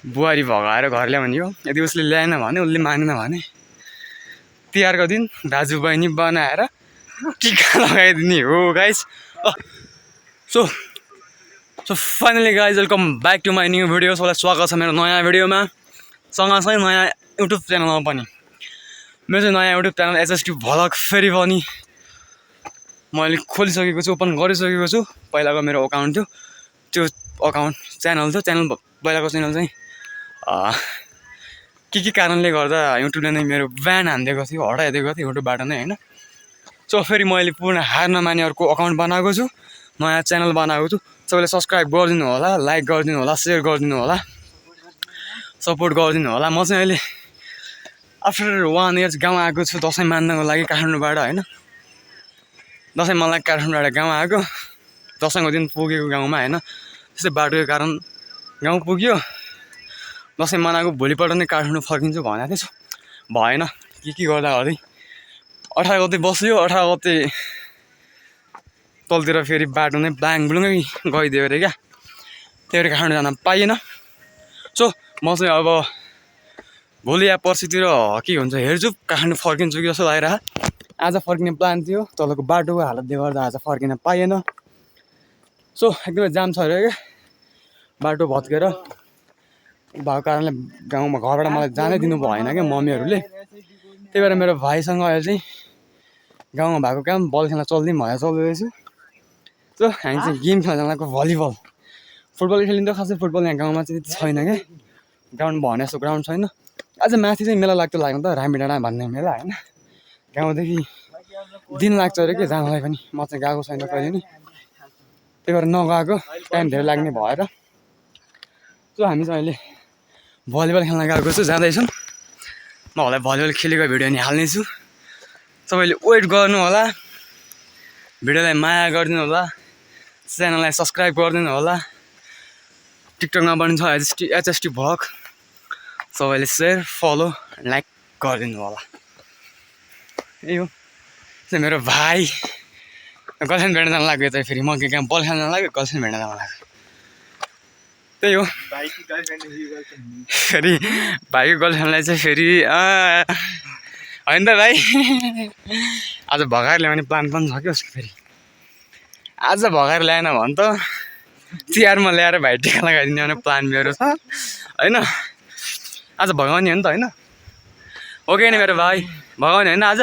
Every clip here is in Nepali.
बुहारी भगाएर घर ल्याउने हो। यदि उसले ल्याएन भने, उसले मानेन भने तिहारको दिन दाजु बहिनी बनाएर टिका लगाइदिने हो guys. So finally guys welcome back to my new video. सबैलाई स्वागत छ मेरो नयाँ भिडियोमा, सँगसँगै नयाँ युट्युब च्यानलमा पनि। मेरो चाहिँ नयाँ युट्युब च्यानल एचएसटी भ्लग फेरि पनि मैले खोलिसकेको छु, ओपन गरिसकेको छु। पहिलाको मेरो अकाउन्ट थियो, त्यो अकाउन्ट च्यानल थियो। पहिलाको च्यानल चाहिँ के कारणले गर्दा युट्युबले नै मेरो ब्यान हानिदिएको थियो, हटाइदिएको थियो युट्युबबाट नै होइन। सो फेरि मैले पूर्ण हार नमाने अर्को अकाउन्ट बनाएको छु, नयाँ च्यानल बनाएको छु। सबैले सब्सक्राइब गरिदिनु होला, लाइक गरिदिनु होला, सेयर गरिदिनु होला, सपोर्ट गरिदिनु होला। म चाहिँ अहिले आफ्टर 1 इयर गाउँ आएको छु दसैँ मान्नको लागि काठमाडौँबाट होइन। दसैँ मान्नलाई काठमाडौँबाट गाउँ आएको, दसैँको दिन पुगेको गाउँमा होइन। त्यस्तै बाटोको कारण गाउँ पुग्यो, दसैँ मनाएको भोलिपल्ट नै काठमाडौँ फर्किन्छु भनेको थिएँ। भएन, के गर्दा गर्दै 18 गते बस्यो। 18 गते तलतिर फेरि बाटो नै ब्लुङै गइदियो अरे क्या, त्यही भएर काठमाडौँ जान पाइएन। सो म चाहिँ अब भोलि या पर्सितिर के हुन्छ हेर्छु, काठमाडौँ फर्किन्छु कि जस्तो लागेर। आज फर्किने प्लान थियो, तलको बाटोको हालतले गर्दा आज फर्किन पाइएन। सो एकदमै जाम छ अरे क्या, बाटो भत्केर भएको कारणले गाउँमा घरबाट मलाई जानै दिनु भएन क्या मम्मीहरूले। त्यही भएर मेरो भाइसँग अहिले चाहिँ गाउँमा भएको काम बल खेल्न चल्दै भएर चल्दैछु। सो हामी चाहिँ गेम खेल्न जानको, भलिबल फुटबल खेलिन्छ। खासै फुटबल यहाँ गाउँमा चाहिँ त्यति छैन क्या, ग्राउन्ड भने जस्तो ग्राउन्ड छैन। अझ माथि चाहिँ मेला लाग्छ लाग्नु त, रामी डाँडा भन्ने मेला होइन। गाउँदेखि दिन लाग्छ अरे कि जानलाई पनि, म चाहिँ गएको छैन कहिले नि, त्यही भएर नगएको, टाइम धेरै लाग्ने भएर। सो हामी चाहिँ अहिले भलिबल खेल्न गएको छु, जाँदैछौँ। म होला भलिबल खेलेको भिडियो नि हाल्नेछु। सबैले वेट गर्नु होला, भिडियोलाई माया गरिदिनु होला, च्यानललाई सब्सक्राइब गरिदिनु होला। टिकटकमा पनि छ एचएसटी भ्लग, सबैले सेयर फलो लाइक गरिदिनु होला। यही हो मेरो भाइ गर्लफ्रेन्ड भेट्न जान लाग्यो, चाहिँ फेरि म के काम बल खेल्न जान लाग्यो, गर्लफ्रेन्ड भेट्न जान लाग्यो। त्यही हो, फेरि भाइको गर्लफ्रेन्डलाई चाहिँ फेरि होइन त भाइ, आज भगाएर ल्याउने प्लान पनि छ कि उसको। फेरि आज भगाएर ल्याएन भने त तिहारमा ल्याएर भाइ टिका लगाइदिने भने प्लान मेरो छ होइन। आज भगाउने हो नि त होइन, ओके नि मेरो भाइ, भगाउने होइन आज।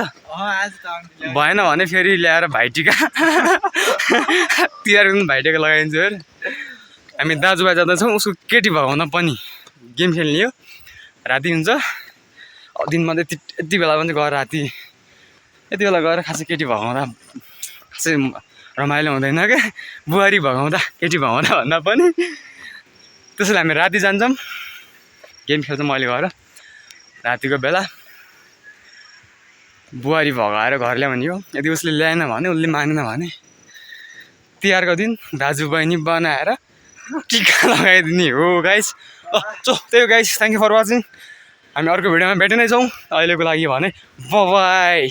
भएन भने फेरि ल्याएर भाइ टिका तिहारको दिन भाइ टिका लगाइदिन्छु अरे। हामी दाजुभाइ जाँदैछौँ, उसको केटी भगाउन पनि गेम खेल्ने हो। राति हुन्छ, दिनमा चाहिँ यति बेला पनि गएर राति यति बेला गएर खासै केटी भगाउँदा खासै रमाइलो हुँदैन क्या। बुहारी भगाउँदा केटी भगाउँदा भन्दा पनि, त्यसैले हामी राति जान्छौँ, गेम खेल्छौँ मैले गएर रातिको बेला। बुहारी भगाएर घर ल्याउने हो। यदि उसले ल्याएन भने, उसले मानेन भने तिहारको दिन दाजु बहिनी बनाएर टिका लगाइदिने हो गाइस। सो त्यही हो guys, thank you for watching. हामी अर्को भिडियोमा भेट्ने छौँ। अहिलेको लागि भने बाइ बाइ।